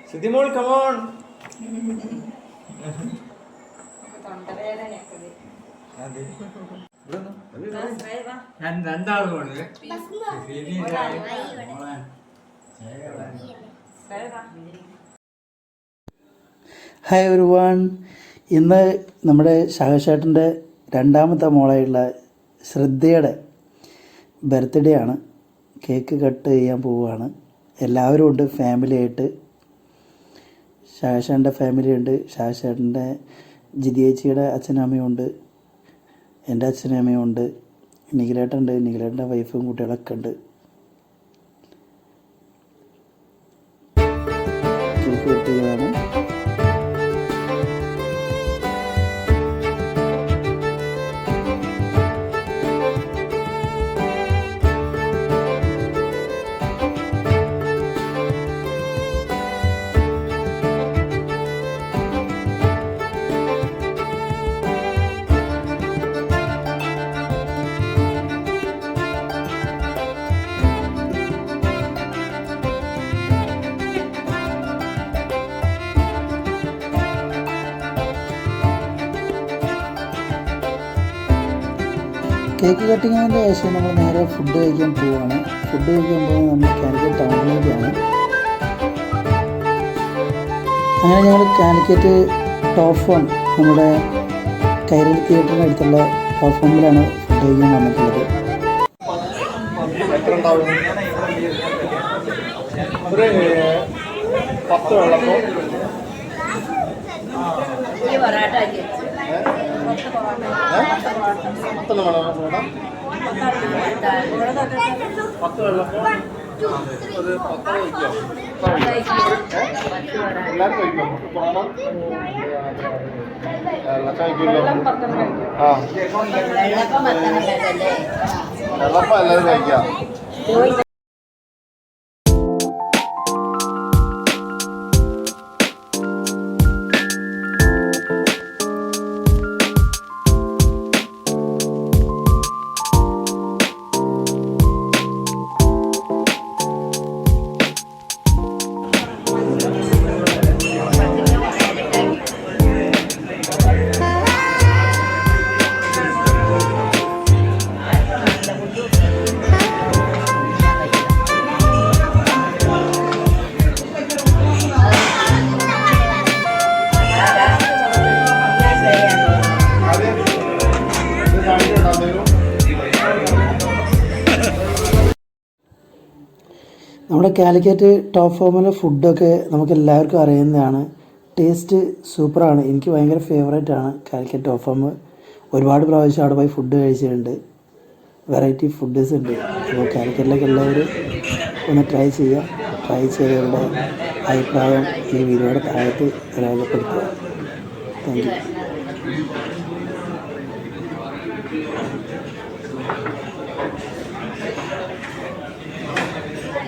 Siddhimol, come on. ഞാൻ രണ്ടാളും ഉണ്ട്. ഹായ് എവരിവൺ, ഇന്ന് നമ്മുടെ ഷാഹുശേട്ടൻ്റെ രണ്ടാമത്തെ മോളായുള്ള ശ്രദ്ധയുടെ ബർത്ത്ഡേ ആണ്. കേക്ക് കട്ട് ചെയ്യാൻ പോവുകയാണ്. എല്ലാവരും ഉണ്ട്, ഫാമിലി ആയിട്ട്. ഷാഹുശേട്ടൻ്റെ ഫാമിലി ഉണ്ട്, ഷാഹുശേട്ടൻ്റെ ജിതിയേച്ചിയുടെ അച്ഛനും അമ്മയും ഉണ്ട്, എൻ്റെ അച്ഛനും അമ്മയും ഉണ്ട്, നിഖിലേട്ടുണ്ട്, നിഖിലേട്ടൻ്റെ വൈഫും കുട്ടികളൊക്കെ ഉണ്ട്. കേക്ക് കട്ട് ചെയ്യുകയാണ്. കേക്ക് കട്ടിങ്ങിൻ്റെ ശേഷം നമ്മൾ നേരെ ഫുഡ് കഴിക്കാൻ പോവുകയാണ്. ഫുഡ് കഴിക്കാൻ പോകുന്നത് നമ്മൾ കാലിക്കറ്റ് ടൗണിലേക്കാണ്. അങ്ങനെ ഞങ്ങൾ കാലിക്കറ്റ് ടോപ്പ് വൺ, നമ്മുടെ കൈരളി തിയേറ്ററിന് അടുത്തുള്ള ടോപ്പ് വണ്ണിലാണ് ഫുഡ് കഴിക്കാൻ വന്നിട്ടുള്ളത്. എല്ലാവരും കഴിക്കാം. നമ്മുടെ കാലിക്കറ്റ് ടോപ്പ് ഫോമിലെ ഫുഡൊക്കെ നമുക്ക് എല്ലാവർക്കും അറിയുന്നതാണ്. ടേസ്റ്റ് സൂപ്പറാണ്. എനിക്ക് ഭയങ്കര ഫേവറേറ്റ് ആണ് കാലിക്കറ്റ് ടോപ്പ് ഫോം. ഒരുപാട് പ്രാവശ്യം അവിടെ പോയി ഫുഡ് കഴിച്ചിട്ടുണ്ട്. വെറൈറ്റി ഫുഡ്സ് ഉണ്ട്. അപ്പോൾ കാലിക്കറ്റിലേക്ക് എല്ലാവരും ഒന്ന് ട്രൈ ചെയ്യുക. ട്രൈ ചെയ്തവരുടെ അഭിപ്രായം ഈ വീഡിയോയുടെ താഴത്ത് രേഖപ്പെടുത്തുക. Thank you.